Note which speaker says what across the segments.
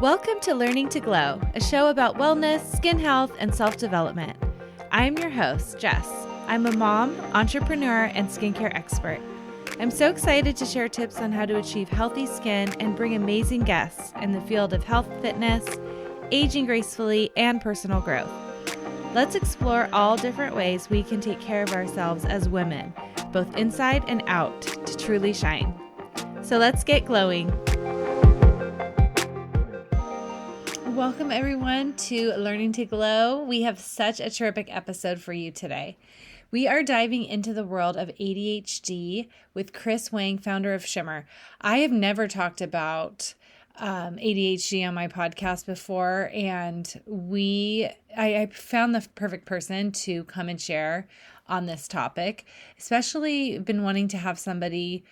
Speaker 1: Welcome to Learning to Glow, a show about wellness, skin health, and self-development. I'm your host, Jess. I'm a mom, entrepreneur, and skincare expert. I'm so excited to share tips on how to achieve healthy skin and bring amazing guests in the field of health, fitness, aging gracefully, and personal growth. Let's explore all different ways we can take care of ourselves as women, both inside and out, to truly shine. So let's get glowing. Welcome everyone to Learning to Glow. We have such a terrific episode for you today. We are diving into the world of ADHD with Chris Wang, founder of Shimmer. I have never talked about ADHD on my podcast before, and I found the perfect person to come and share on this topic. Especially been wanting to have somebody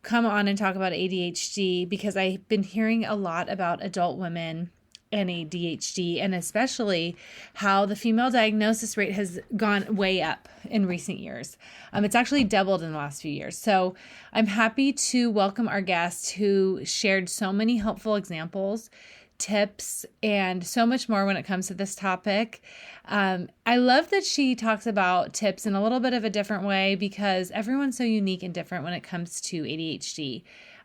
Speaker 1: come on and talk about ADHD because I've been hearing a lot about adult women and ADHD, and especially how the female diagnosis rate has gone way up in recent years. It's actually doubled in the last few years. So I'm happy to welcome our guest who shared so many helpful examples, tips, and so much more when it comes to this topic. I love that she talks about tips in a little bit of a different way because everyone's so unique and different when it comes to ADHD.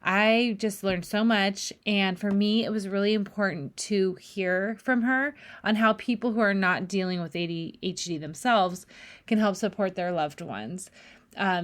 Speaker 1: I just learned so much, and for me, it was really important to hear from her on how people who are not dealing with ADHD themselves can help support their loved ones.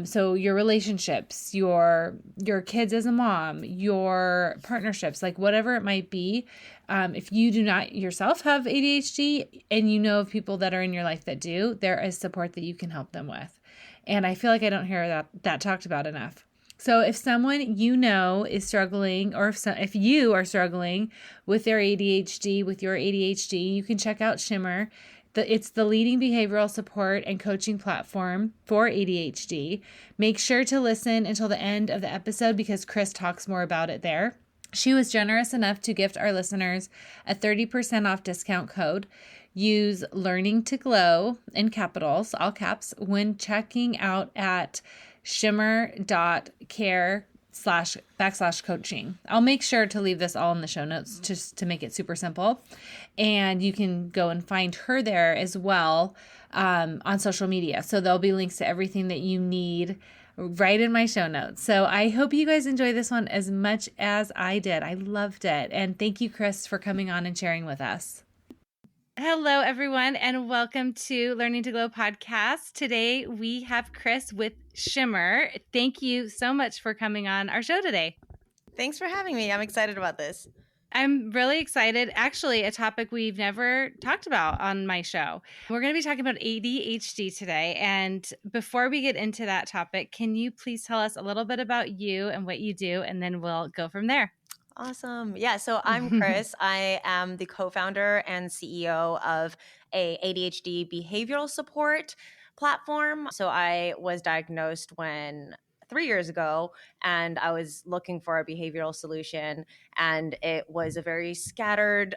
Speaker 1: So your relationships, your kids as a mom, your partnerships, like whatever it might be. If you do not yourself have ADHD and you know of people that are in your life that do, there is support that you can help them with. And I feel like I don't hear that talked about enough. So if someone you know is struggling, or if you are struggling with their ADHD, with your ADHD, you can check out Shimmer. It's the leading behavioral support and coaching platform for ADHD. Make sure to listen until the end of the episode because Chris talks more about it there. She was generous enough to gift our listeners a 30% off discount code. Use Learning to Glow in capitals, all caps, when checking out at shimmer.care/coaching. I'll make sure to leave this all in the show notes just to make it super simple. And you can go and find her there as well on social media. So there'll be links to everything that you need right in my show notes. So I hope you guys enjoy this one as much as I did. I loved it. And thank you, Chris, for coming on and sharing with us. Hello, everyone, and welcome to Learning to Glow podcast. Today, we have Chris with Shimmer. Thank you so much for coming on our show today.
Speaker 2: Thanks for having me. I'm excited about this.
Speaker 1: I'm really excited. Actually, a topic we've never talked about on my show. We're going to be talking about ADHD today. And before we get into that topic, can you please tell us a little bit about you and what you do, and then we'll go from there.
Speaker 2: Awesome. Yeah, so I'm Chris. I am the co-founder and CEO of a ADHD behavioral support platform. So I was diagnosed 3 years ago, and I was looking for a behavioral solution, and it was a very scattered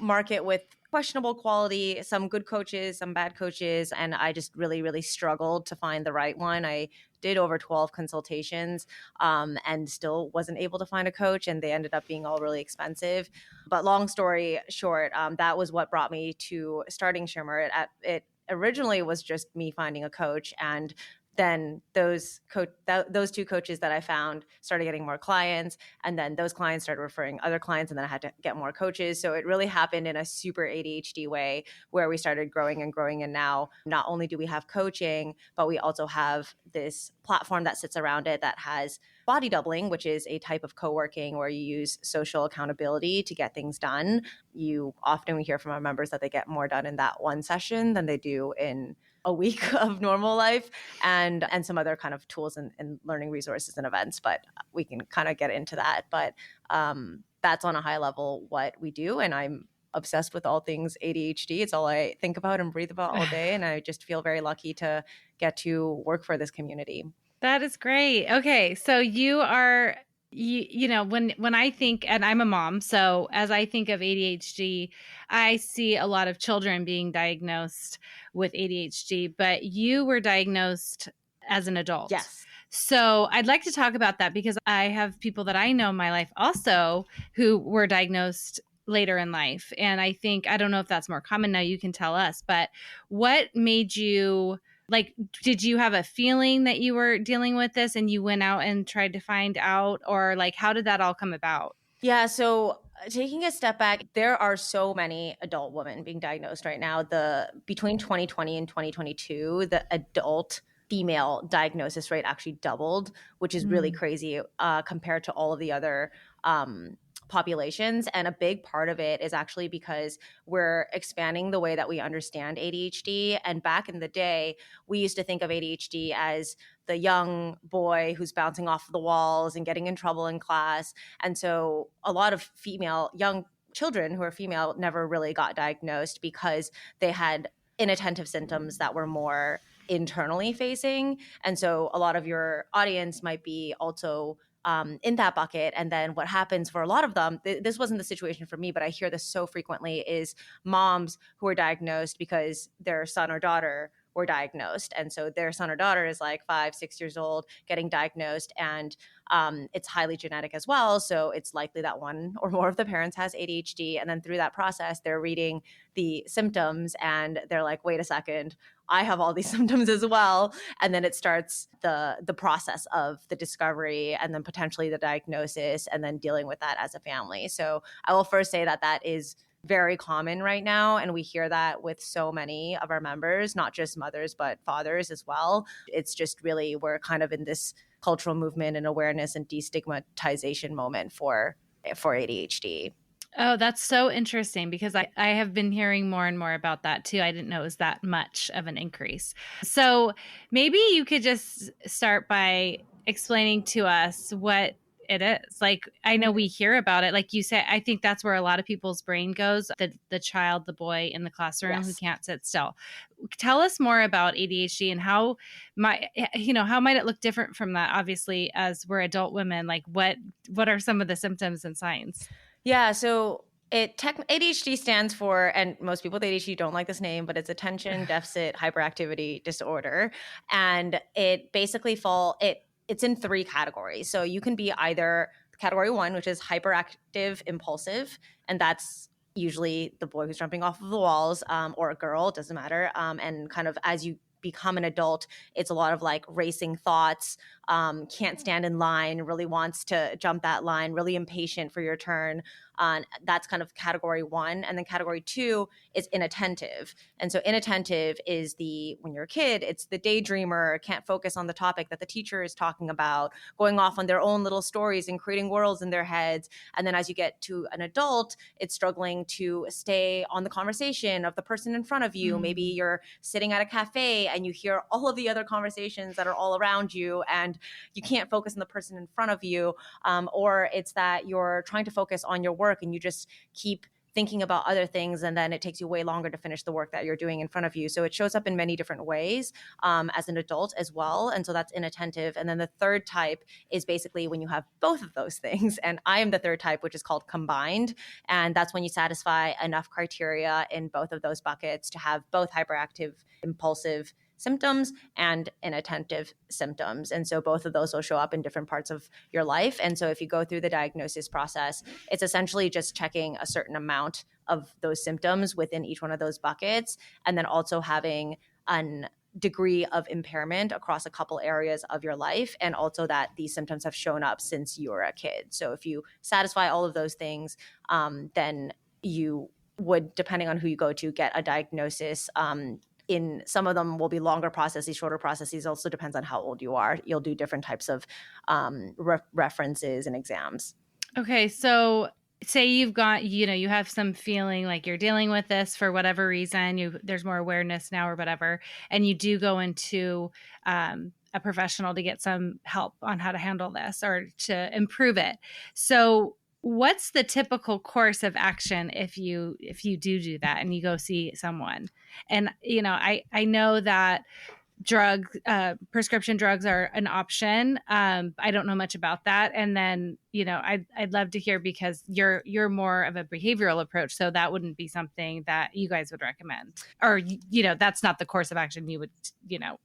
Speaker 2: market with questionable quality, some good coaches, some bad coaches, and I just really, really struggled to find the right one. I did over 12 consultations and still wasn't able to find a coach, and they ended up being all really expensive. But long story short, that was what brought me to starting Shimmer. It originally was just me finding a coach, and then those two coaches that I found started getting more clients, and then those clients started referring other clients, and then I had to get more coaches. So it really happened in a super ADHD way where we started growing and growing. And now not only do we have coaching, but we also have this platform that sits around it that has body doubling, which is a type of co-working where you use social accountability to get things done. We hear from our members that they get more done in that one session than they do in a week of normal life, and some other kind of tools and learning resources and events, but we can kind of get into that. But that's on a high level what we do, and I'm obsessed with all things ADHD. It's all I think about and breathe about all day, and I just feel very lucky to get to work for this community.
Speaker 1: That is great. Okay, so you are when I think, and I'm a mom, so as I think of ADHD, I see a lot of children being diagnosed with ADHD, but you were diagnosed as an adult.
Speaker 2: Yes.
Speaker 1: So I'd like to talk about that because I have people that I know in my life also who were diagnosed later in life. And I think, I don't know if that's more common now, you can tell us, but what made you, like, did you have a feeling that you were dealing with this and you went out and tried to find out, or like, how did that all come about?
Speaker 2: Yeah, so taking a step back, there are so many adult women being diagnosed right now. The between 2020 and 2022, the adult female diagnosis rate actually doubled, which is really
Speaker 1: Mm.
Speaker 2: crazy compared to all of the other populations. And a big part of it is actually because we're expanding the way that we understand ADHD. And back in the day, we used to think of ADHD as the young boy who's bouncing off the walls and getting in trouble in class. And so a lot of young children who are female never really got diagnosed because they had inattentive symptoms that were more internally facing. And so a lot of your audience might be also in that bucket. And then what happens for a lot of them, this wasn't the situation for me, but I hear this so frequently, is moms who are diagnosed because their son or daughter were diagnosed. And so their son or daughter is like 5, 6 years old, getting diagnosed, and it's highly genetic as well. So it's likely that one or more of the parents has ADHD. And then through that process, they're reading the symptoms and they're like, wait a second, I have all these symptoms as well. And then it starts the process of the discovery and then potentially the diagnosis and then dealing with that as a family. So I will first say that that is very common right now. And we hear that with so many of our members, not just mothers, but fathers as well. It's just really, we're kind of in this cultural movement and awareness and destigmatization moment for ADHD.
Speaker 1: Oh, that's so interesting because I have been hearing more and more about that too. I didn't know it was that much of an increase. So maybe you could just start by explaining to us what it is. Like, I know we hear about it. Like you said, I think that's where a lot of people's brain goes, the child, the boy in the classroom who can't sit still. Tell us more about ADHD and how how might it look different from that, obviously, as we're adult women. Like what are some of the symptoms and signs?
Speaker 2: Yeah, so ADHD stands for, and most people with ADHD don't like this name, but it's attention deficit hyperactivity disorder, and it basically it's in 3 categories. So you can be either category 1, which is hyperactive impulsive, and that's usually the boy who's jumping off of the walls, or a girl, it doesn't matter. And kind of as you become an adult, it's a lot of like racing thoughts, can't stand in line, really wants to jump that line, really impatient for your turn. That's kind of category 1. And then category 2 is inattentive. And so inattentive is when you're a kid, it's the daydreamer, can't focus on the topic that the teacher is talking about, going off on their own little stories and creating worlds in their heads. And then as you get to an adult, it's struggling to stay on the conversation of the person in front of you. Maybe you're sitting at a cafe and you hear all of the other conversations that are all around you and you can't focus on the person in front of you. Or it's that you're trying to focus on your work and you just keep thinking about other things, and then it takes you way longer to finish the work that you're doing in front of you. So it shows up in many different ways as an adult as well. And so that's inattentive. And then the third type is basically when you have both of those things. And I am the third type, which is called combined. And that's when you satisfy enough criteria in both of those buckets to have both hyperactive, impulsive symptoms and inattentive symptoms. And so both of those will show up in different parts of your life. And so if you go through the diagnosis process, it's essentially just checking a certain amount of those symptoms within each one of those buckets, and then also having a degree of impairment across a couple areas of your life, and also that these symptoms have shown up since you were a kid. So if you satisfy all of those things, then you would, depending on who you go to, get a diagnosis. In some of them will be longer processes, shorter processes. Also depends on how old you are. You'll do different types of references and exams.
Speaker 1: Okay, so say you've got, you have some feeling like you're dealing with this for whatever reason, there's more awareness now or whatever, and you do go into a professional to get some help on how to handle this or to improve it. So what's the typical course of action if you do that and you go see someone? And I know that prescription drugs are an option. I don't know much about that. And then, I'd love to hear, because you're more of a behavioral approach. So that wouldn't be something that you guys would recommend, or, that's not the course of action you would,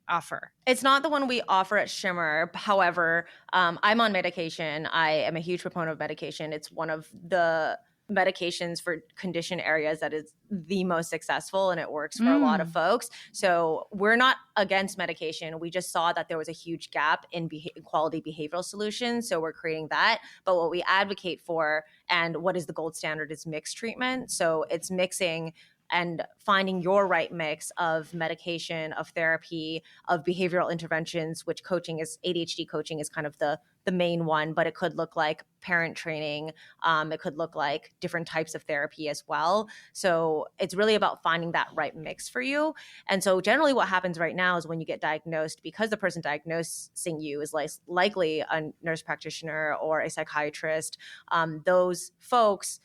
Speaker 1: offer.
Speaker 2: It's not the one we offer at Shimmer. However, I'm on medication. I am a huge proponent of medication. It's one of the medications for condition areas that is the most successful, and it works for a lot of folks. So we're not against medication. We just saw that there was a huge gap in quality behavioral solutions. So we're creating that. But what we advocate for and what is the gold standard is mixed treatment. So it's mixing and finding your right mix of medication, of therapy, of behavioral interventions, which coaching is, ADHD coaching is kind of the main one, but it could look like parent training. It could look like different types of therapy as well. So it's really about finding that right mix for you. And so generally what happens right now is when you get diagnosed, because the person diagnosing you is likely a nurse practitioner or a psychiatrist, those folks,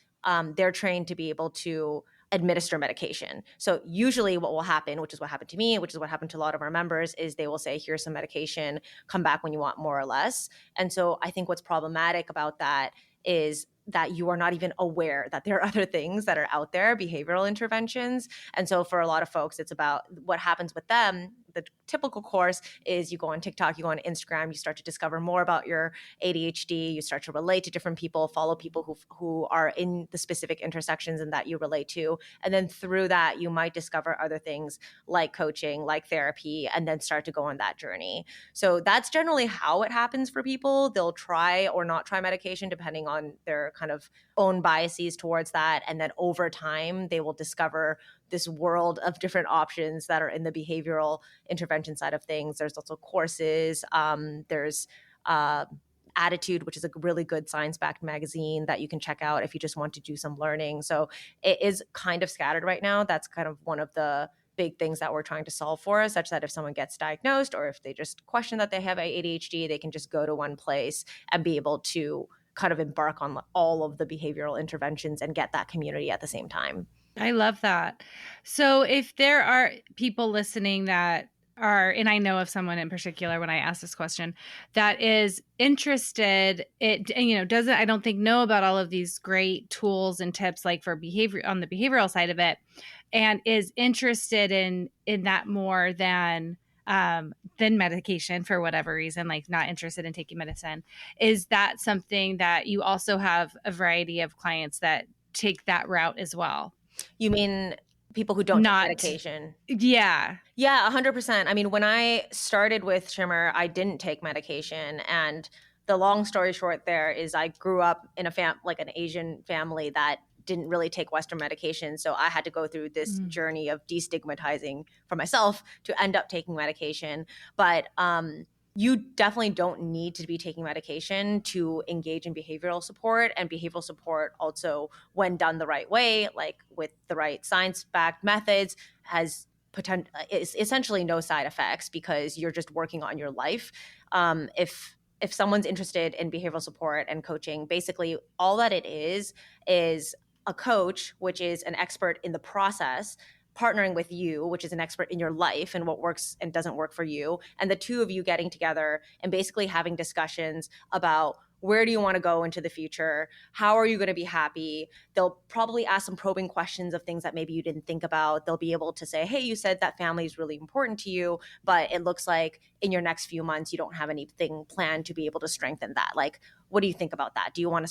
Speaker 2: they're trained to be able to administer medication. So usually what will happen, which is what happened to me, which is what happened to a lot of our members, is they will say, here's some medication, come back when you want more or less. And so I think what's problematic about that is that you are not even aware that there are other things that are out there, behavioral interventions. And so for a lot of folks, it's about what happens with them. The typical course is you go on TikTok, you go on Instagram, you start to discover more about your ADHD, you start to relate to different people, follow people who are in the specific intersections and that you relate to. And then through that, you might discover other things like coaching, like therapy, and then start to go on that journey. So that's generally how it happens for people. They'll try or not try medication depending on their kind of own biases towards that. And then over time, they will discover this world of different options that are in the behavioral intervention side of things. There's also courses. There's Attitude, which is a really good science-backed magazine that you can check out if you just want to do some learning. So it is kind of scattered right now. That's kind of one of the big things that we're trying to solve for, such that if someone gets diagnosed or if they just question that they have ADHD, they can just go to one place and be able to kind of embark on all of the behavioral interventions and get that community at the same time.
Speaker 1: I love that. So if there are people listening that are, and I know of someone in particular when I asked this question, that is interested, doesn't, I don't think know about all of these great tools and tips like for behavior on the behavioral side of it, and is interested in that more than medication for whatever reason, like not interested in taking medicine. Is that something that you also have a variety of clients that take that route as well?
Speaker 2: You mean people who don't take medication?
Speaker 1: Yeah.
Speaker 2: Yeah, 100%. I mean, when I started with Shimmer, I didn't take medication. And the long story short there is I grew up in like an Asian family that didn't really take Western medication. So I had to go through this journey of destigmatizing for myself to end up taking medication. But you definitely don't need to be taking medication to engage in behavioral support. And behavioral support also, when done the right way, like with the right science-backed methods, has is essentially no side effects because you're just working on your life. If someone's interested in behavioral support and coaching, basically all that it is a coach, which is an expert in the process, partnering with you, which is an expert in your life and what works and doesn't work for you, and the two of you getting together and basically having discussions about where do you want to go into the future? How are you going to be happy? They'll probably ask some probing questions of things that maybe you didn't think about. They'll be able to say, hey, you said that family is really important to you, but it looks like in your next few months, you don't have anything planned to be able to strengthen that. Like, what do you think about that? Do you want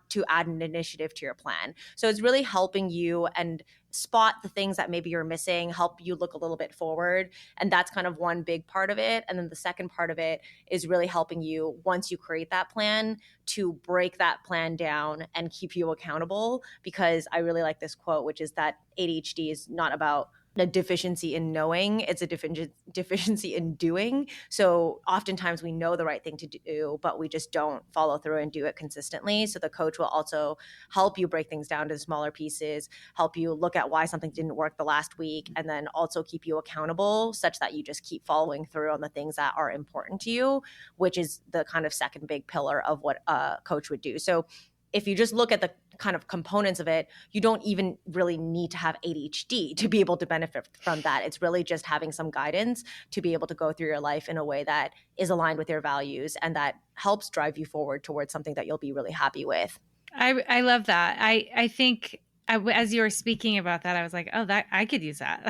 Speaker 2: to add an initiative to your plan? So it's really helping you and spot the things that maybe you're missing, help you look a little bit forward. And that's kind of one big part of it. And then the second part of it is really helping you, once you create that plan, to break that plan down and keep you accountable. Because I really like this quote, which is that ADHD is not about a deficiency in knowing, it's a deficiency in doing. So oftentimes we know the right thing to do, but we just don't follow through and do it consistently. So the coach will also help you break things down to smaller pieces, help you look at why something didn't work the last week, and then also keep you accountable such that you just keep following through on the things that are important to you, which is the kind of second big pillar of what a coach would do. So if you just look at the kind of components of it, you don't even really need to have ADHD to be able to benefit from that. It's really just having some guidance to be able to go through your life in a way that is aligned with your values and that helps drive you forward towards something that you'll be really happy with.
Speaker 1: I love that. I think as you were speaking about that, I was like, oh, that I could use that.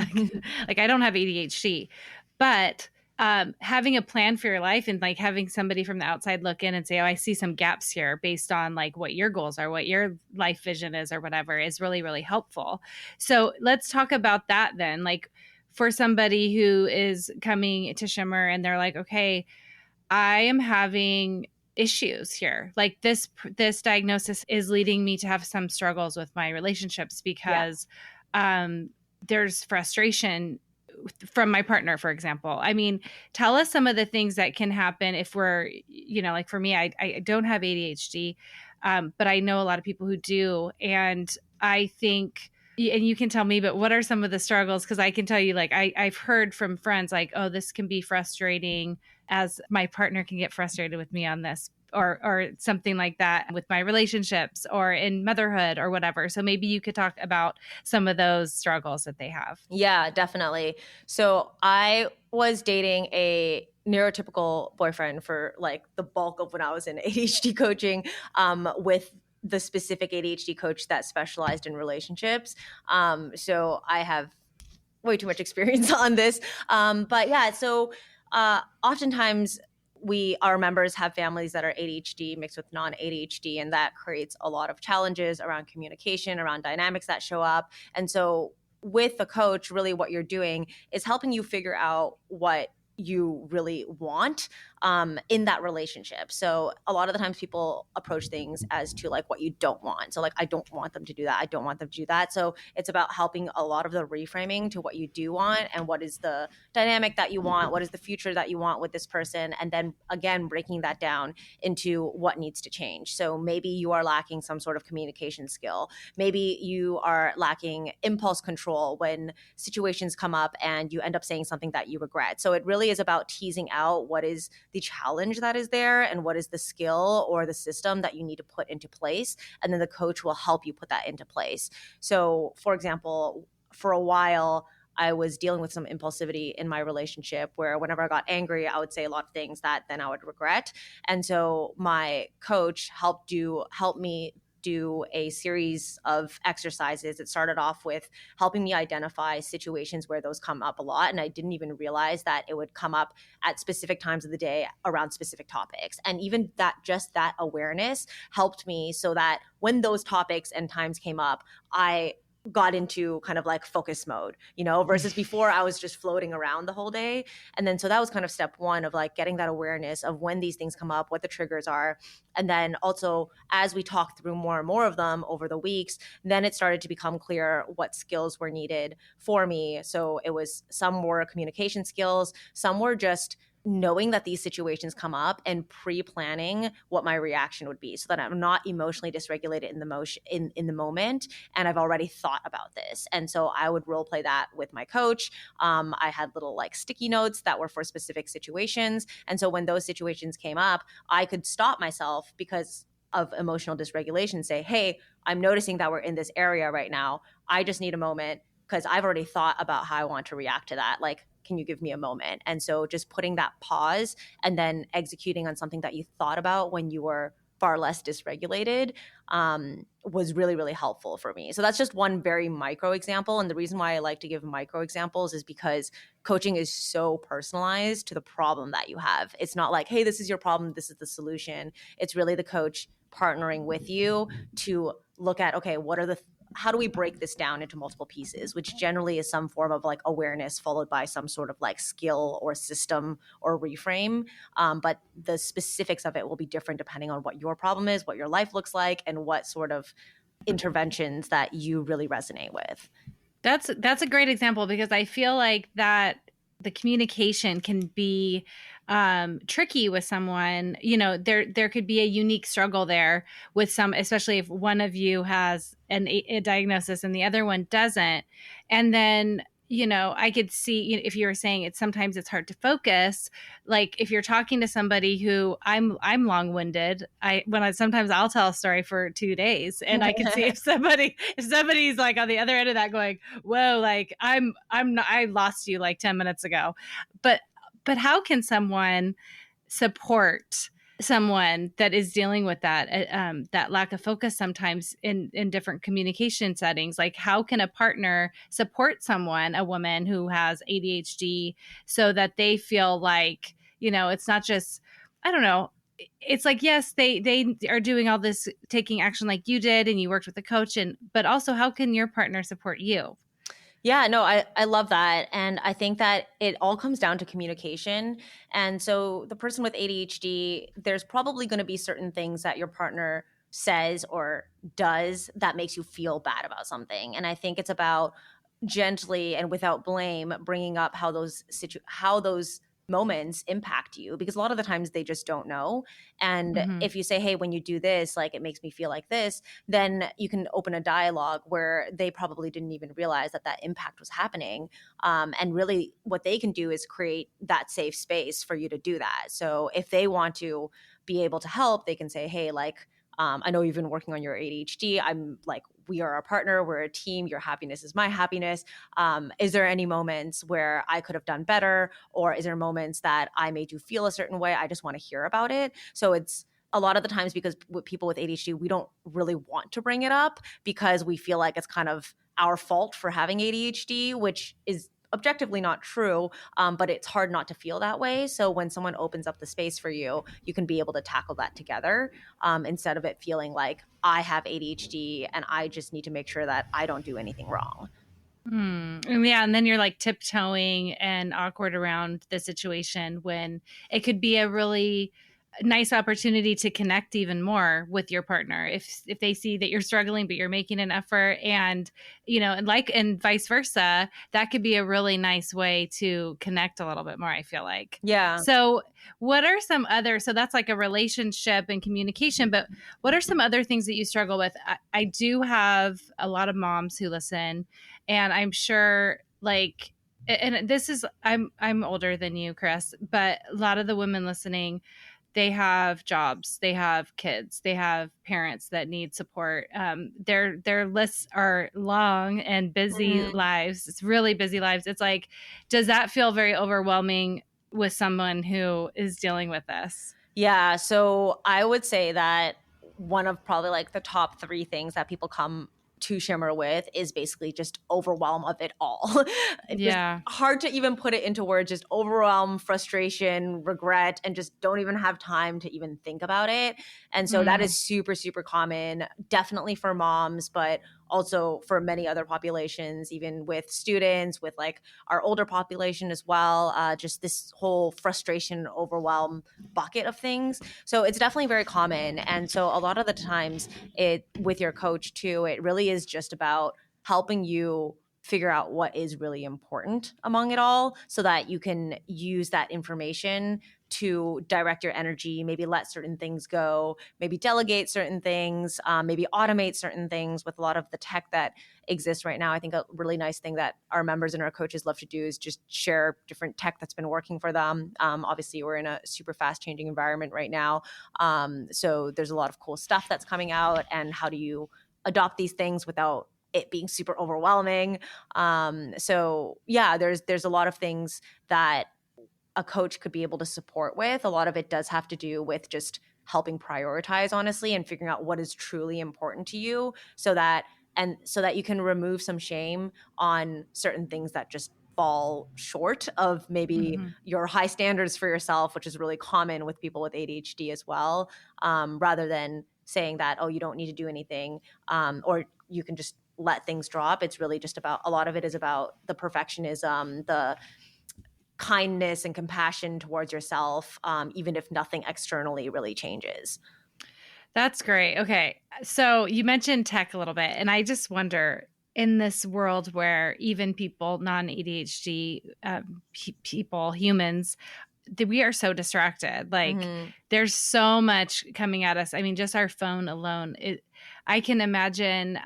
Speaker 1: Like I don't have ADHD, but having a plan for your life and like having somebody from the outside look in and say, oh, I see some gaps here based on like what your goals are, what your life vision is or whatever is really, really helpful. So let's talk about that then. Like for somebody who is coming to Shimmer and they're like, okay, I am having issues here. Like this diagnosis is leading me to have some struggles with my relationships because there's frustration from my partner, for example. I mean, tell us some of the things that can happen if we're, like for me, I don't have ADHD, but I know a lot of people who do. And I think, and you can tell me, but what are some of the struggles? Because I can tell you, like, I've heard from friends, like, oh, this can be frustrating, as my partner can get frustrated with me on this, or something like that with my relationships or in motherhood or whatever. So maybe you could talk about some of those struggles that they have.
Speaker 2: Yeah, definitely. So I was dating a neurotypical boyfriend for like the bulk of when I was in ADHD coaching, with the specific ADHD coach that specialized in relationships. So I have way too much experience on this. But yeah, so oftentimes our members have families that are ADHD mixed with non-ADHD, and that creates a lot of challenges around communication, around dynamics that show up. And so with the coach, really what you're doing is helping you figure out what you really want in that relationship. So a lot of the times people approach things as to like what you don't want. So like, I don't want them to do that. I don't want them to do that. So it's about helping a lot of the reframing to what you do want and what is the dynamic that you want, what is the future that you want with this person. And then again, breaking that down into what needs to change. So maybe you are lacking some sort of communication skill. Maybe you are lacking impulse control when situations come up and you end up saying something that you regret. So it really is about teasing out what is the challenge that is there and what is the skill or the system that you need to put into place. And then the coach will help you put that into place. So for example, for a while, I was dealing with some impulsivity in my relationship where whenever I got angry, I would say a lot of things that then I would regret. And so my coach helped me do a series of exercises. It started off with helping me identify situations where those come up a lot. And I didn't even realize that it would come up at specific times of the day around specific topics. And even just that awareness helped me so that when those topics and times came up, I got into kind of like focus mode, versus before I was just floating around the whole day. And then so that was kind of step one of like getting that awareness of when these things come up, what the triggers are. And then also as we talked through more and more of them over the weeks, then it started to become clear what skills were needed for me. So it was some were communication skills, some were just knowing that these situations come up and pre-planning what my reaction would be so that I'm not emotionally dysregulated in the moment. And I've already thought about this. And so I would role play that with my coach. I had little like sticky notes that were for specific situations. And so when those situations came up, I could stop myself because of emotional dysregulation, say, hey, I'm noticing that we're in this area right now. I just need a moment because I've already thought about how I want to react to that. Like, can you give me a moment? And so just putting that pause and then executing on something that you thought about when you were far less dysregulated was really, really helpful for me. So that's just one very micro example. And the reason why I like to give micro examples is because coaching is so personalized to the problem that you have. It's not like, hey, this is your problem, this is the solution. It's really the coach partnering with you to look at, okay, how do we break this down into multiple pieces, which generally is some form of like awareness followed by some sort of like skill or system or reframe. But the specifics of it will be different depending on what your problem is, what your life looks like, and what sort of interventions that you really resonate with.
Speaker 1: That's a great example because I feel like that the communication can be tricky with someone. There could be a unique struggle there with some, especially if one of you has a diagnosis and the other one doesn't. And then, I could see, if you were saying sometimes it's hard to focus, like if you're talking to somebody who I'm long-winded, sometimes I'll tell a story for 2 days and I can see if somebody's like on the other end of that going, whoa, like I lost you like 10 minutes ago. But how can someone support someone that is dealing with that lack of focus sometimes in different communication settings. Like, how can a partner support someone, a woman who has ADHD, so that they feel like, it's not just, I don't know, it's like, yes, they are doing all this, taking action like you did, and you worked with a coach, but also, how can your partner support you?
Speaker 2: Yeah, no, I love that. And I think that it all comes down to communication. And so the person with ADHD, there's probably going to be certain things that your partner says or does that makes you feel bad about something. And I think it's about gently and without blame bringing up how those moments impact you, because a lot of the times they just don't know. And
Speaker 1: Mm-hmm.
Speaker 2: if you say, hey, when you do this, like, it makes me feel like this, then you can open a dialogue where they probably didn't even realize that that impact was happening. And really what they can do is create that safe space for you to do that. So if they want to be able to help, they can say, hey, like, I know you've been working on your ADHD. I'm like, we are a partner. We're a team. Your happiness is my happiness. Is there any moments where I could have done better? Or is there moments that I made you feel a certain way? I just want to hear about it. So it's a lot of the times, because with people with ADHD, we don't really want to bring it up because we feel like it's kind of our fault for having ADHD, which is objectively not true, but it's hard not to feel that way. So when someone opens up the space for you, you can be able to tackle that together, instead of it feeling like I have ADHD and I just need to make sure that I don't do anything wrong.
Speaker 1: Yeah, and then you're like tiptoeing and awkward around the situation, when it could be a really nice opportunity to connect even more with your partner, if they see that you're struggling but you're making an effort, and and vice versa. That could be a really nice way to connect a little bit more, I feel like.
Speaker 2: Yeah.
Speaker 1: So what are some other, so that's like a relationship and communication, but what are some other things that you struggle with? I do have a lot of moms who listen, and I'm sure, like, and this is, I'm older than you, Chris, but a lot of the women listening, they have jobs, they have kids, they have parents that need support. Their lists are long and busy
Speaker 2: Mhm.
Speaker 1: lives. It's really busy lives. It's like, does that feel very overwhelming with someone who is dealing with this?
Speaker 2: Yeah. So I would say that one of probably like the top three things that people come to Shimmer with is basically just overwhelm of it all. It's just
Speaker 1: Yeah.
Speaker 2: hard to even put it into words, just overwhelm, frustration, regret, and just don't even have time to even think about it. And so that
Speaker 1: Mm.
Speaker 2: is super, super common, definitely for moms, but also for many other populations, even with students, with like our older population as well. Just this whole frustration, overwhelm bucket of things. So it's definitely very common. And so a lot of the times, it with your coach too, it really is just about helping you figure out what is really important among it all, so that you can use that information to direct your energy, maybe let certain things go, maybe delegate certain things, maybe automate certain things with a lot of the tech that exists right now. I think a really nice thing that our members and our coaches love to do is just share different tech that's been working for them. Obviously, we're in a super fast changing environment right now. So there's a lot of cool stuff that's coming out, and how do you adopt these things without it being super overwhelming? So yeah, there's a lot of things that a coach could be able to support with. A lot of it does have to do with just helping prioritize, honestly, and figuring out what is truly important to you, so that you can remove some shame on certain things that just fall short of maybe
Speaker 1: Mm-hmm.
Speaker 2: your high standards for yourself, which is really common with people with ADHD as well. Rather than saying that, oh, you don't need to do anything, or you can just let things drop. It's really just about, a lot of it is about the perfectionism, the kindness and compassion towards yourself, even if nothing externally really changes.
Speaker 1: That's great. Okay. So you mentioned tech a little bit, and I just wonder, in this world where even people, non ADHD people, humans, that we are so distracted. Like,
Speaker 2: Mm-hmm.
Speaker 1: there's so much coming at us. I mean, just our phone alone. I can imagine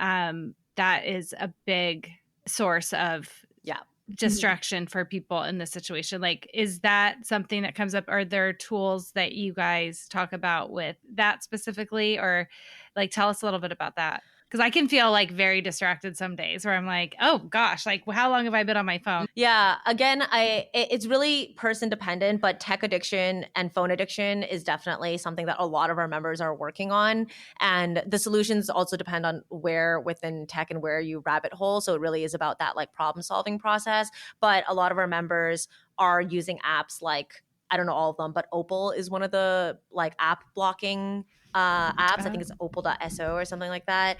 Speaker 1: that is a big source of
Speaker 2: Yeah.
Speaker 1: distraction for people in this situation. Like, is that something that comes up? Are there tools that you guys talk about with that specifically, or like, tell us a little bit about that? Because I can feel like very distracted some days where I'm like, oh gosh, like how long have I been on my phone?
Speaker 2: Yeah. Again, it's really person dependent, but tech addiction and phone addiction is definitely something that a lot of our members are working on. And the solutions also depend on where within tech and where you rabbit hole. So it really is about that like problem solving process. But a lot of our members are using apps like, I don't know all of them, but Opal is one of the like app blocking apps. I think it's opal.so or something like that.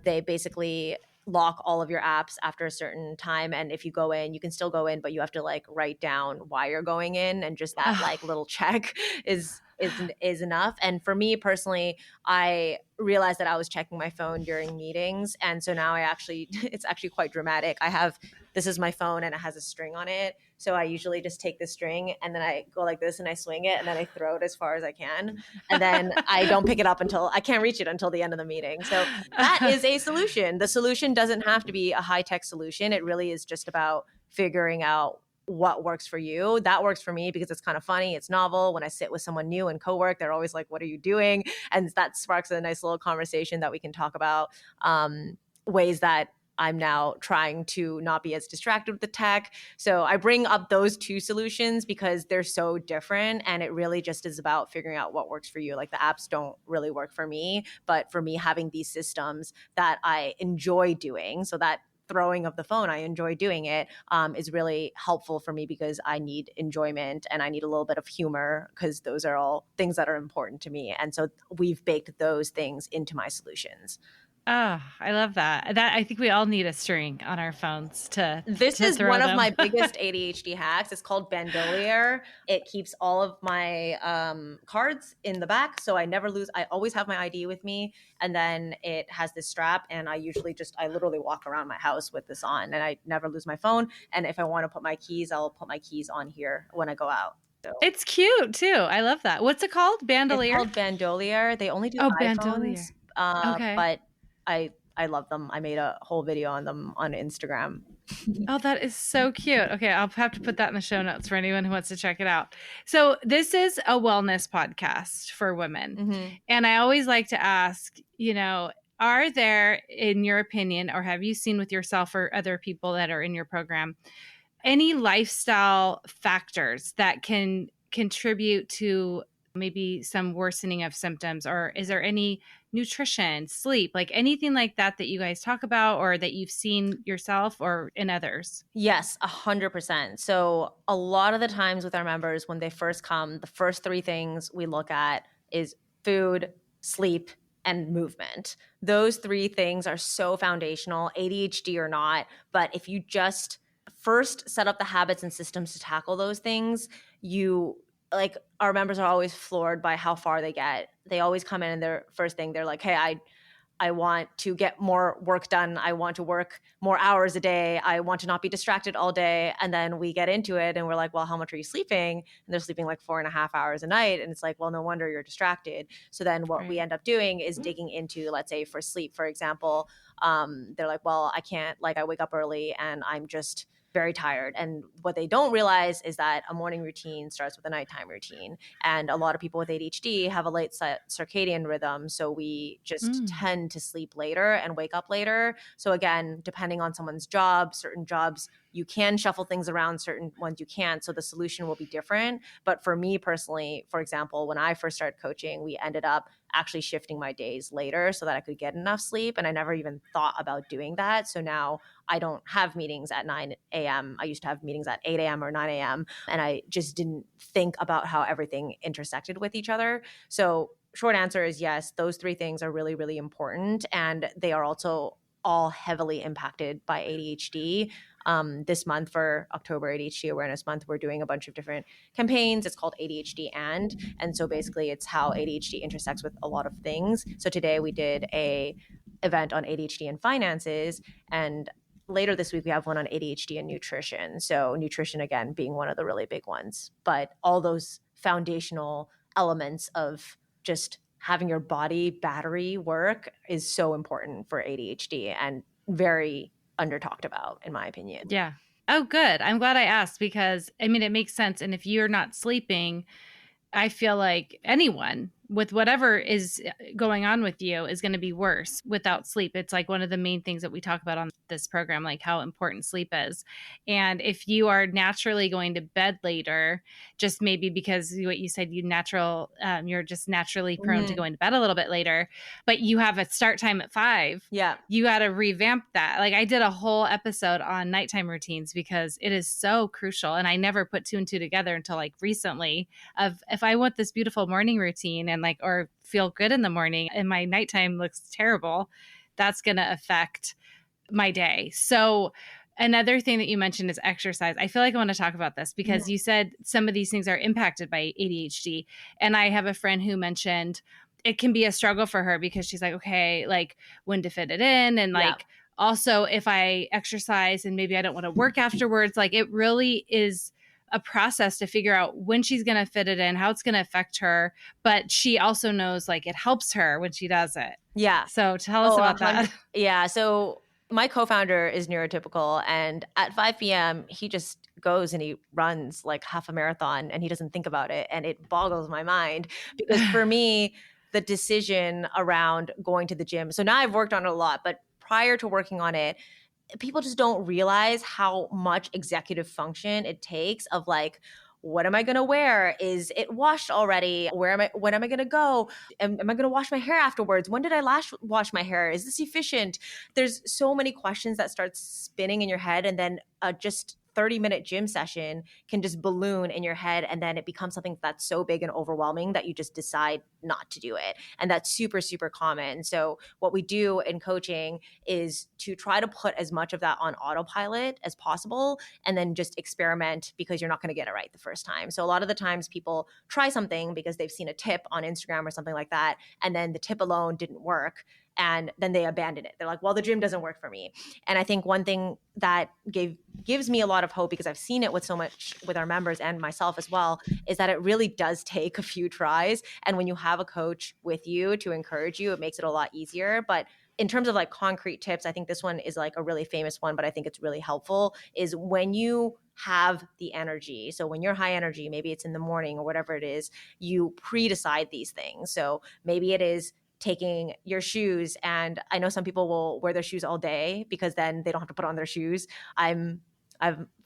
Speaker 2: They basically lock all of your apps after a certain time, and if you go in, you can still go in, but you have to like write down why you're going in, and just that like little check is enough. And for me personally, I realized that I was checking my phone during meetings, and so now I actually it's actually quite dramatic. This is my phone and it has a string on it, so I usually just take the string and then I go like this and I swing it and then I throw it as far as I can, and then I don't pick it up until I can't reach it until the end of the meeting. So that is a solution. The solution doesn't have to be a high-tech solution. It really is just about figuring out what works for you. That works for me because it's kind of funny. It's novel. When I sit with someone new and co-work, they're always like, what are you doing? And that sparks a nice little conversation that we can talk about ways that I'm now trying to not be as distracted with the tech. So I bring up those two solutions because they're so different, and it really just is about figuring out what works for you. Like the apps don't really work for me, but for me, having these systems that I enjoy doing, so that throwing of the phone, I enjoy doing it, is really helpful for me because I need enjoyment and I need a little bit of humor because those are all things that are important to me. And so we've baked those things into my solutions.
Speaker 1: Oh, I love that. I think we all need a string on our phones
Speaker 2: This
Speaker 1: to
Speaker 2: is
Speaker 1: throw
Speaker 2: one of
Speaker 1: them.
Speaker 2: my biggest ADHD hacks. It's called Bandolier. It keeps all of my cards in the back, so I never lose. I always have my ID with me, and then it has this strap, and I literally walk around my house with this on, and I never lose my phone. And if I want to put my keys, I'll put my keys on here when I go out. So
Speaker 1: It's cute too. I love that. What's it called?
Speaker 2: it's
Speaker 1: Bandolier?
Speaker 2: called Bandolier. They only do
Speaker 1: Oh,
Speaker 2: iPhones,
Speaker 1: bandolier. Okay.
Speaker 2: but I love them. I made a whole video on them on Instagram.
Speaker 1: Oh, that is so cute. Okay, I'll have to put that in the show notes for anyone who wants to check it out. So, this is a wellness podcast for women.
Speaker 2: Mm-hmm.
Speaker 1: And I always like to ask, are there, in your opinion, or have you seen with yourself or other people that are in your program, any lifestyle factors that can contribute to maybe some worsening of symptoms? Or is there any nutrition, sleep, like anything like that that you guys talk about or that you've seen yourself or in others?
Speaker 2: Yes, 100%. So a lot of the times with our members, when they first come, the first three things we look at is food, sleep, and movement. Those three things are so foundational, ADHD or not. But if you just first set up the habits and systems to tackle those things, our members are always floored by how far they get. They always come in and their first thing, they're like, hey, I want to get more work done. I want to work more hours a day. I want to not be distracted all day. And then we get into it and we're like, well, how much are you sleeping? And they're sleeping like 4.5 hours a night. And it's like, well, no wonder you're distracted. So then what we end up doing is digging into, let's say for sleep, for example, they're like, well, I can't, like I wake up early and I'm just very tired. And what they don't realize is that a morning routine starts with a nighttime routine. And a lot of people with ADHD have a late circadian rhythm. So we just tend to sleep later and wake up later. So again, depending on someone's job, certain jobs, you can shuffle things around, certain ones you can't. So the solution will be different. But for me personally, for example, when I first started coaching, we ended up actually shifting my days later so that I could get enough sleep. And I never even thought about doing that. So now I don't have meetings at 9 a.m. I used to have meetings at 8 a.m. or 9 a.m. And I just didn't think about how everything intersected with each other. So short answer is yes, those three things are really, really important. And they are also all heavily impacted by ADHD. This month for October ADHD Awareness Month, we're doing a bunch of different campaigns. It's called ADHD and so basically it's how ADHD intersects with a lot of things. So today we did a event on ADHD and finances, and later this week we have one on ADHD and nutrition. So nutrition, again, being one of the really big ones, but all those foundational elements of just having your body battery work is so important for ADHD and very under talked about, in my opinion.
Speaker 1: Yeah. Oh, good. I'm glad I asked because, I mean, it makes sense. And if you're not sleeping, I feel like anyone with whatever is going on with you is going to be worse without sleep. It's like one of the main things that we talk about on this program, like how important sleep is. And if you are naturally going to bed later, just maybe because what you said, you're just naturally prone to going to bed a little bit later, but you have a start time at 5.
Speaker 2: Yeah.
Speaker 1: You got to revamp that. Like I did a whole episode on nighttime routines because it is so crucial. And I never put 2 and 2 together until like recently, of if I want this beautiful morning routine and like, or feel good in the morning and my nighttime looks terrible, that's going to affect my day. So another thing that you mentioned is exercise. I feel like I want to talk about this because you said some of these things are impacted by ADHD. And I have a friend who mentioned it can be a struggle for her because she's like, okay, like when to fit it in. And like, also if I exercise and maybe I don't want to work afterwards, like it really is a process to figure out when she's going to fit it in, how it's going to affect her. But she also knows like it helps her when she does it.
Speaker 2: Yeah.
Speaker 1: So tell us about that.
Speaker 2: Yeah. So my co-founder is neurotypical, and at 5 p.m. he just goes and he runs like half a marathon and he doesn't think about it. And it boggles my mind because for me, the decision around going to the gym. So now I've worked on it a lot, but prior to working on it, people just don't realize how much executive function it takes of like, what am I going to wear? Is it washed already? When am I going to go? Am I going to wash my hair afterwards? When did I last wash my hair? Is this efficient? There's so many questions that start spinning in your head. And then just 30-minute gym session can just balloon in your head. And then it becomes something that's so big and overwhelming that you just decide not to do it. And that's super, super common. So what we do in coaching is to try to put as much of that on autopilot as possible and then just experiment because you're not going to get it right the first time. So a lot of the times people try something because they've seen a tip on Instagram or something like that, and then the tip alone didn't work. And then they abandon it. They're like, well, the gym doesn't work for me. And I think one thing that gives me a lot of hope, because I've seen it with so much with our members and myself as well, is that it really does take a few tries. And when you have a coach with you to encourage you, it makes it a lot easier. But in terms of like concrete tips, I think this one is like a really famous one, but I think it's really helpful, is when you have the energy. So when you're high energy, maybe it's in the morning or whatever it is, you pre-decide these things. So maybe it is taking your shoes, and I know some people will wear their shoes all day because then they don't have to put on their shoes. I'm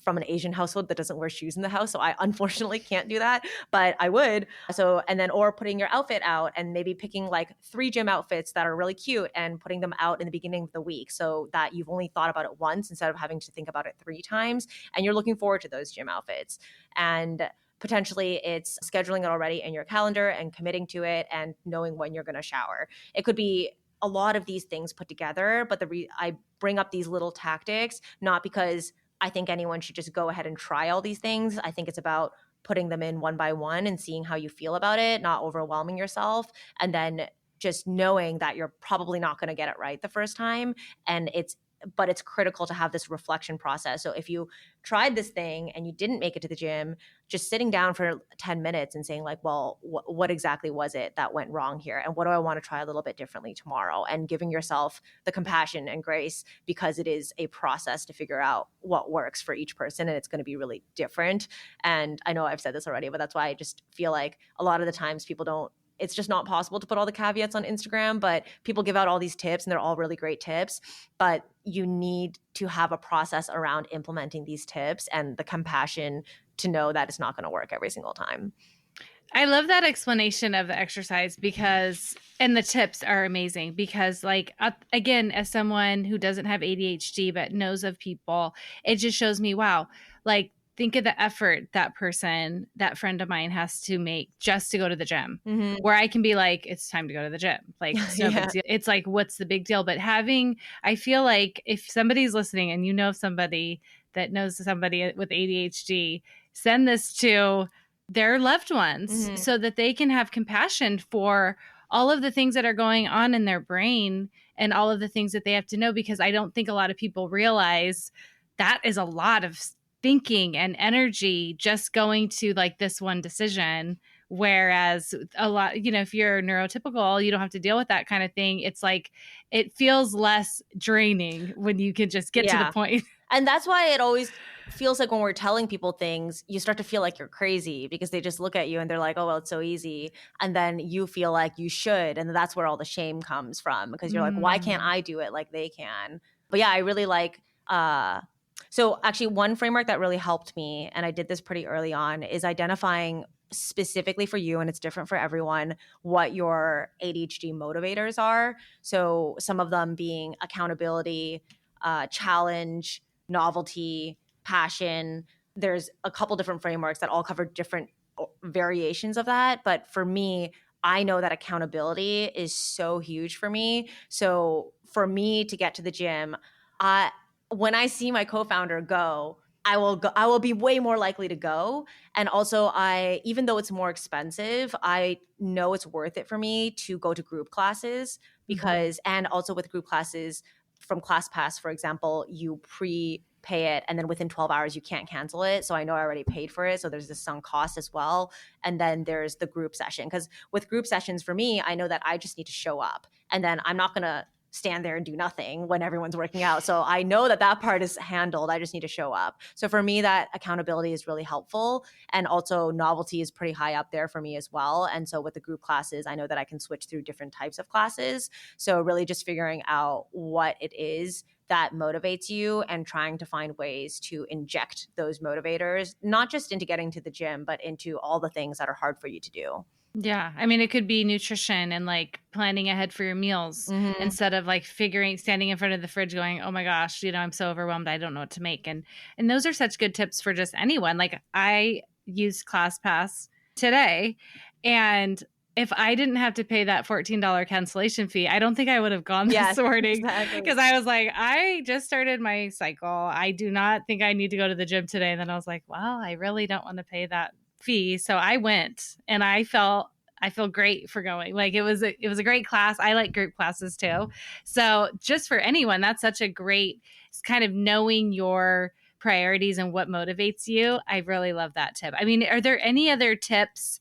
Speaker 2: from an Asian household that doesn't wear shoes in the house, so I unfortunately can't do that, but I would. So, and then, or putting your outfit out and maybe picking like 3 gym outfits that are really cute and putting them out in the beginning of the week so that you've only thought about it once instead of having to think about it 3 times, and you're looking forward to those gym outfits. And potentially it's scheduling it already in your calendar and committing to it and knowing when you're going to shower. It could be a lot of these things put together, but I bring up these little tactics, not because I think anyone should just go ahead and try all these things. I think it's about putting them in one by one and seeing how you feel about it, not overwhelming yourself, and then just knowing that you're probably not going to get it right the first time. But it's critical to have this reflection process. So if you tried this thing and you didn't make it to the gym, just sitting down for 10 minutes and saying like, well, what exactly was it that went wrong here? And what do I want to try a little bit differently tomorrow? And giving yourself the compassion and grace, because it is a process to figure out what works for each person. And it's going to be really different. And I know I've said this already, but that's why I just feel like a lot of the times it's just not possible to put all the caveats on Instagram, but people give out all these tips and they're all really great tips, but you need to have a process around implementing these tips and the compassion to know that it's not going to work every single time.
Speaker 1: I love that explanation of the exercise and the tips are amazing because like, again, as someone who doesn't have ADHD, but knows of people, it just shows me, wow, like think of the effort that friend of mine has to make just to go to the gym, where I can be like, it's time to go to the gym. Like, it's no big deal. It's like, what's the big deal? But I feel like if somebody's listening and you know of somebody that knows somebody with ADHD, send this to their loved ones so that they can have compassion for all of the things that are going on in their brain and all of the things that they have to know, because I don't think a lot of people realize that is a lot of thinking and energy just going to like this one decision. Whereas a lot, if you're neurotypical, you don't have to deal with that kind of thing. It's like, it feels less draining when you can just get to the point.
Speaker 2: And that's why it always feels like when we're telling people things, you start to feel like you're crazy because they just look at you and they're like, oh, well, it's so easy. And then you feel like you should. And that's where all the shame comes from because you're like, why can't I do it like they can? But yeah, I really like, so actually one framework that really helped me, and I did this pretty early on, is identifying specifically for you, and it's different for everyone, what your ADHD motivators are. So some of them being accountability, challenge, novelty, passion. There's a couple different frameworks that all cover different variations of that. But for me, I know that accountability is so huge for me. So for me to get to the gym, when I see my co-founder go, I will be way more likely to go. And also even though it's more expensive, I know it's worth it for me to go to group classes because, and also with group classes from ClassPass, for example, you prepay it and then within 12 hours you can't cancel it. So I know I already paid for it. So there's this sunk cost as well. And then there's the group session. Because with group sessions for me, I know that I just need to show up. And then I'm not going to stand there and do nothing when everyone's working out. So I know that that part is handled. I just need to show up. So for me, that accountability is really helpful. And also novelty is pretty high up there for me as well. And so with the group classes, I know that I can switch through different types of classes. So really just figuring out what it is that motivates you and trying to find ways to inject those motivators, not just into getting to the gym, but into all the things that are hard for you to do.
Speaker 1: Yeah. I mean, it could be nutrition and like planning ahead for your meals instead of like standing in front of the fridge going, oh my gosh, I'm so overwhelmed. I don't know what to make. And those are such good tips for just anyone. Like I used ClassPass today, and if I didn't have to pay that $14 cancellation fee, I don't think I would have gone this morning because I was like, I just started my cycle. I do not think I need to go to the gym today. And then I was like, well, I really don't want to pay that fee. So I went, and I feel great for going. Like it was a great class. I like group classes too. So just for anyone, that's such a great kind of knowing your priorities and what motivates you. I really love that tip. I mean, are there any other tips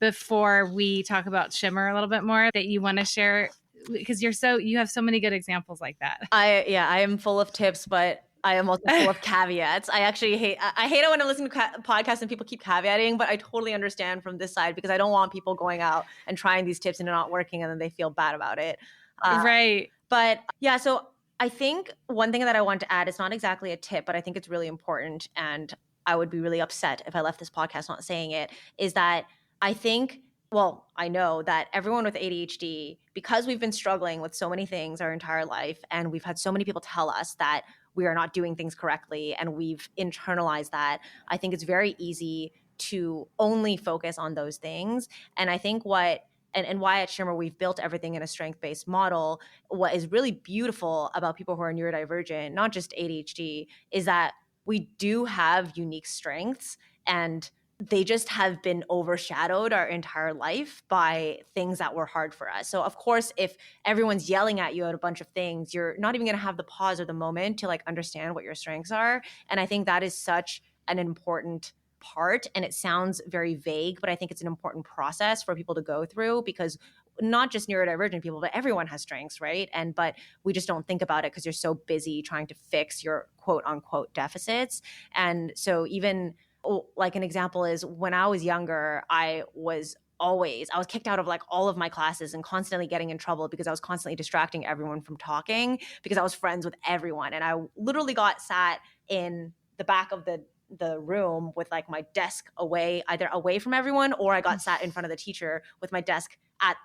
Speaker 1: before we talk about Shimmer a little bit more that you want to share? Because you have so many good examples like that.
Speaker 2: I am full of tips, but I am also full of caveats. I actually hate it when I'm listening to podcasts and people keep caveating, but I totally understand from this side because I don't want people going out and trying these tips and they're not working and then they feel bad about it.
Speaker 1: Right.
Speaker 2: But yeah, so I think one thing that I want to add is not exactly a tip, but I think it's really important. And I would be really upset if I left this podcast not saying it, is that I think, well, I know that everyone with ADHD, because we've been struggling with so many things our entire life, and we've had so many people tell us that we are not doing things correctly, and we've internalized that, I think it's very easy to only focus on those things. And I think why at Shimmer we've built everything in a strength-based model, what is really beautiful about people who are neurodivergent, not just ADHD, is that we do have unique strengths, and they just have been overshadowed our entire life by things that were hard for us. So of course, if everyone's yelling at you at a bunch of things, you're not even going to have the pause or the moment to like understand what your strengths are. And I think that is such an important part. And it sounds very vague, but I think it's an important process for people to go through because not just neurodivergent people, but everyone has strengths, right? But we just don't think about it because you're so busy trying to fix your quote unquote deficits. And so even like an example is when I was younger, I was kicked out of like all of my classes and constantly getting in trouble because I was constantly distracting everyone from talking because I was friends with everyone. And I literally got sat in the back of the room with like my desk either away from everyone, or I got sat in front of the teacher with my desk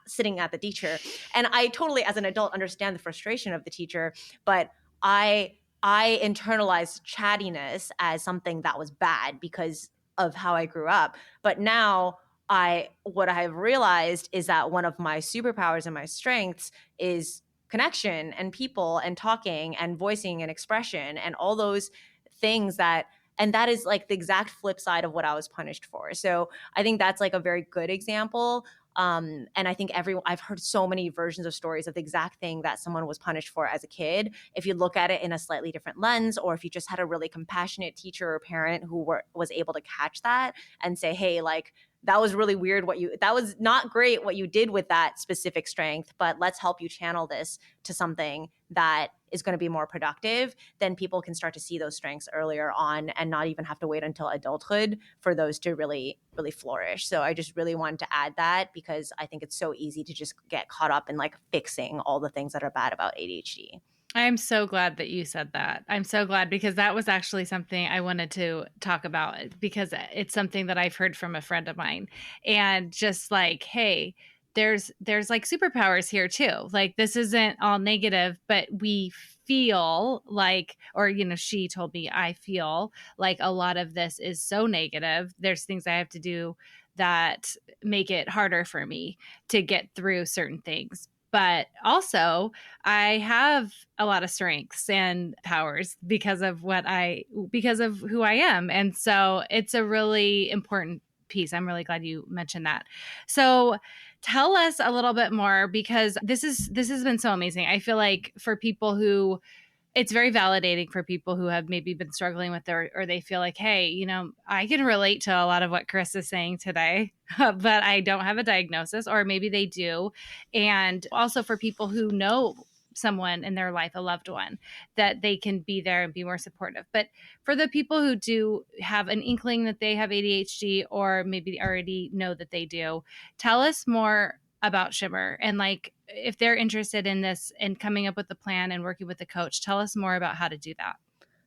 Speaker 2: sitting at the teacher. And I totally, as an adult, understand the frustration of the teacher, but I internalized chattiness as something that was bad because of how I grew up. But now what I've realized is that one of my superpowers and my strengths is connection and people and talking and voicing and expression and all those things and that is like the exact flip side of what I was punished for. So I think that's like a very good example. And I think I've heard so many versions of stories of the exact thing that someone was punished for as a kid. If you look at it in a slightly different lens, or if you just had a really compassionate teacher or parent who was able to catch that and say, hey, like, that was really weird that was not great what you did with that specific strength, but let's help you channel this to something that is going to be more productive, then people can start to see those strengths earlier on and not even have to wait until adulthood for those to really, really flourish. So I just really wanted to add that because I think it's so easy to just get caught up in like fixing all the things that are bad about ADHD.
Speaker 1: I'm so glad that you said that. I'm so glad because that was actually something I wanted to talk about because it's something that I've heard from a friend of mine. And just like, hey, there's like superpowers here too. Like this isn't all negative, but we feel like, or she told me I feel like a lot of this is so negative. There's things I have to do that make it harder for me to get through certain things. But also, I have a lot of strengths and powers because of who I am. And so it's a really important piece. I'm really glad you mentioned that. So tell us a little bit more because this has been so amazing. I feel like for people who it's very validating for people who have maybe been struggling with or they feel like, hey, I can relate to a lot of what Chris is saying today, but I don't have a diagnosis, or maybe they do. And also for people who know someone in their life, a loved one, that they can be there and be more supportive. But for the people who do have an inkling that they have ADHD or maybe already know that they do, tell us more about Shimmer and like if they're interested in this and coming up with a plan and working with a coach, tell us more about how to do that.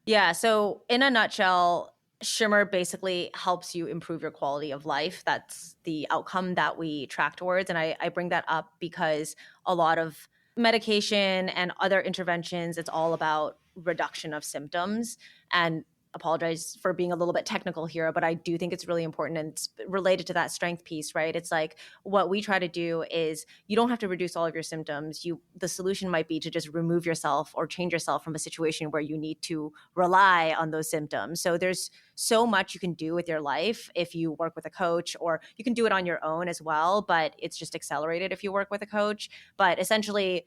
Speaker 2: Yeah. So in a nutshell, Shimmer basically helps you improve your quality of life. That's the outcome that we track towards. And I bring that up because a lot of medication and other interventions, it's all about reduction of symptoms. And apologize for being a little bit technical here, but I do think it's really important and it's related to that strength piece, right? It's like what we try to do is you don't have to reduce all of your symptoms. The solution might be to just remove yourself or change yourself from a situation where you need to rely on those symptoms. So there's so much you can do with your life if you work with a coach, or you can do it on your own as well, but it's just accelerated if you work with a coach. But essentially,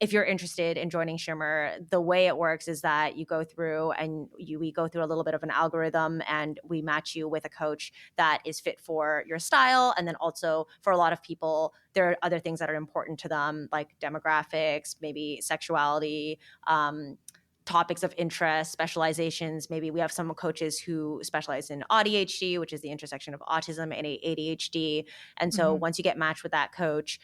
Speaker 2: if you're interested in joining Shimmer, the way it works is that you go through and we go through a little bit of an algorithm and we match you with a coach that is fit for your style. And then also for a lot of people, there are other things that are important to them, like demographics, maybe sexuality, topics of interest, specializations. Maybe we have some coaches who specialize in ADHD, which is the intersection of autism and ADHD. And so once you get matched with that coach,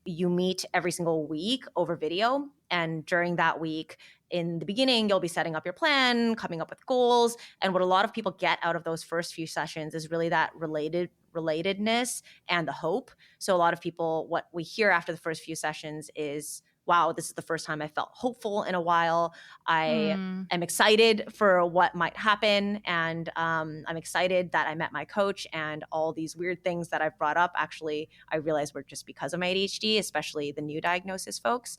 Speaker 2: you meet every single week over video. And during that week, in the beginning, you'll be setting up your plan, coming up with goals. And what a lot of people get out of those first few sessions is really that relatedness and the hope. So a lot of people, what we hear after the first few sessions is, wow, this is the first time I felt hopeful in a while. I am excited for what might happen. And I'm excited that I met my coach, and all these weird things that I've brought up, actually, I realized were just because of my ADHD, especially the new diagnosis folks.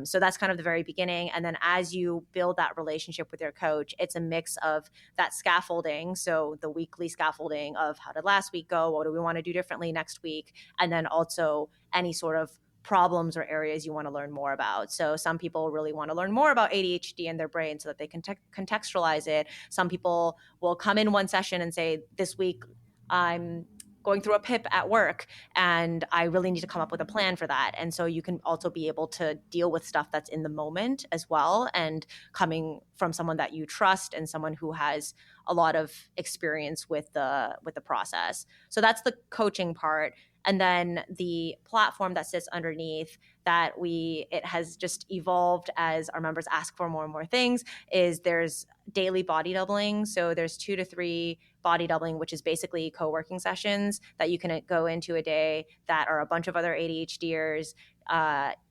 Speaker 2: So that's kind of the very beginning. And then as you build that relationship with your coach, it's a mix of that scaffolding. So the weekly scaffolding of how did last week go? What do we want to do differently next week? And then also any sort of problems or areas you want to learn more about. So some people really want to learn more about ADHD in their brain so that they can contextualize it. Some people will come in one session and say, this week I'm going through a PIP at work and I really need to come up with a plan for that. And so you can also be able to deal with stuff that's in the moment as well, and coming from someone that you trust and someone who has a lot of experience with the process. So that's the coaching part. And then the platform that sits underneath that it has just evolved as our members ask for more and more things, is there's daily body doubling. So there's 2 to 3 body doubling, which is basically co-working sessions that you can go into a day that are a bunch of other ADHDers.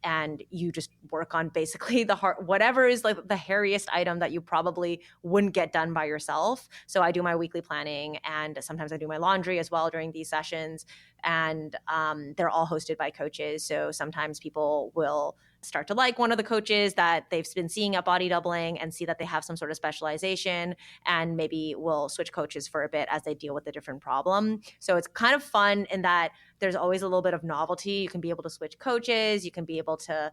Speaker 2: And you just work on basically whatever is like the hairiest item that you probably wouldn't get done by yourself. So I do my weekly planning, and sometimes I do my laundry as well during these sessions. And they're all hosted by coaches. So sometimes people will start to like one of the coaches that they've been seeing at body doubling and see that they have some sort of specialization, and maybe will switch coaches for a bit as they deal with a different problem. So it's kind of fun in that there's always a little bit of novelty. You can be able to switch coaches. You can be able to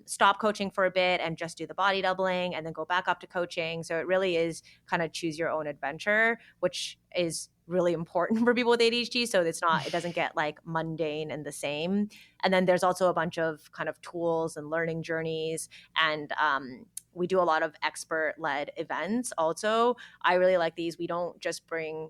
Speaker 2: stop coaching for a bit and just do the body doubling and then go back up to coaching. So it really is kind of choose your own adventure, which is really important for people with ADHD. So it doesn't get like mundane and the same. And then there's also a bunch of kind of tools and learning journeys. And we do a lot of expert-led events also. I really like these. We don't just bring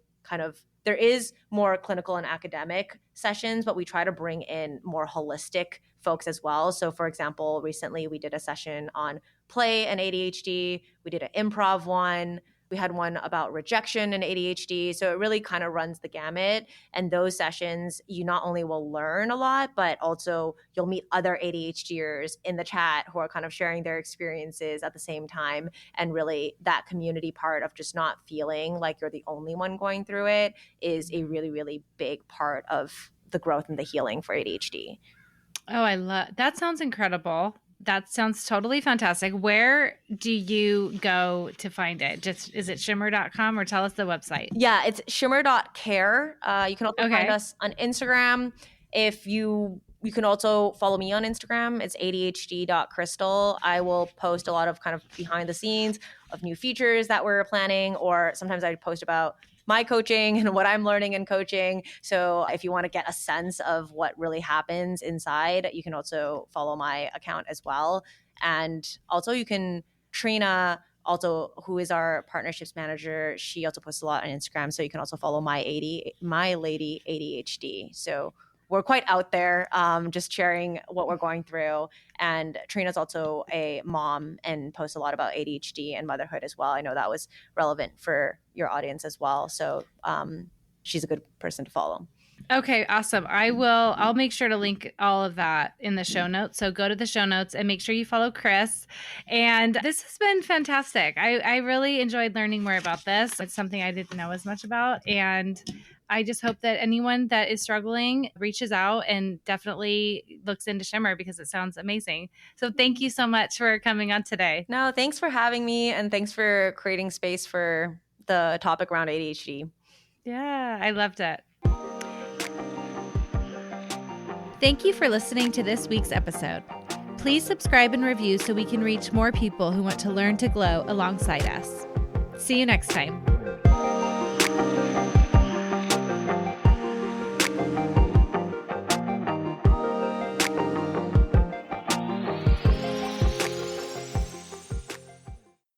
Speaker 2: there is more clinical and academic sessions, but we try to bring in more holistic folks as well. So for example, recently we did a session on play and ADHD. We did an improv one. We had one about rejection and ADHD. So it really kind of runs the gamut. And those sessions, you not only will learn a lot, but also you'll meet other ADHDers in the chat who are kind of sharing their experiences at the same time. And really that community part of just not feeling like you're the only one going through it is a really, really big part of the growth and the healing for ADHD.
Speaker 1: Oh, I love that. Sounds incredible. That sounds totally fantastic. Where do you go to find it? Is it shimmer.com or tell us the website?
Speaker 2: Yeah, it's shimmer.care. You can also find us on Instagram. If you can also follow me on Instagram. It's adhd.crystal. I will post a lot of kind of behind the scenes of new features that we're planning, or sometimes I post about my coaching and what I'm learning in coaching. So if you want to get a sense of what really happens inside, you can also follow my account as well. And also Trina, also who is our partnerships manager, she also posts a lot on Instagram. So you can also follow my lady ADHD. So we're quite out there, just sharing what we're going through. And Trina's also a mom and posts a lot about ADHD and motherhood as well. I know that was relevant for your audience as well. So she's a good person to follow.
Speaker 1: Okay, awesome. I'll make sure to link all of that in the show notes. So go to the show notes and make sure you follow Chris. And this has been fantastic. I really enjoyed learning more about this. It's something I didn't know as much about. And I just hope that anyone that is struggling reaches out and definitely looks into Shimmer because it sounds amazing. So thank you so much for coming on today.
Speaker 2: No, thanks for having me. And thanks for creating space for the topic around ADHD.
Speaker 1: Yeah, I loved it. Thank you for listening to this week's episode. Please subscribe and review so we can reach more people who want to learn to glow alongside us. See you next time.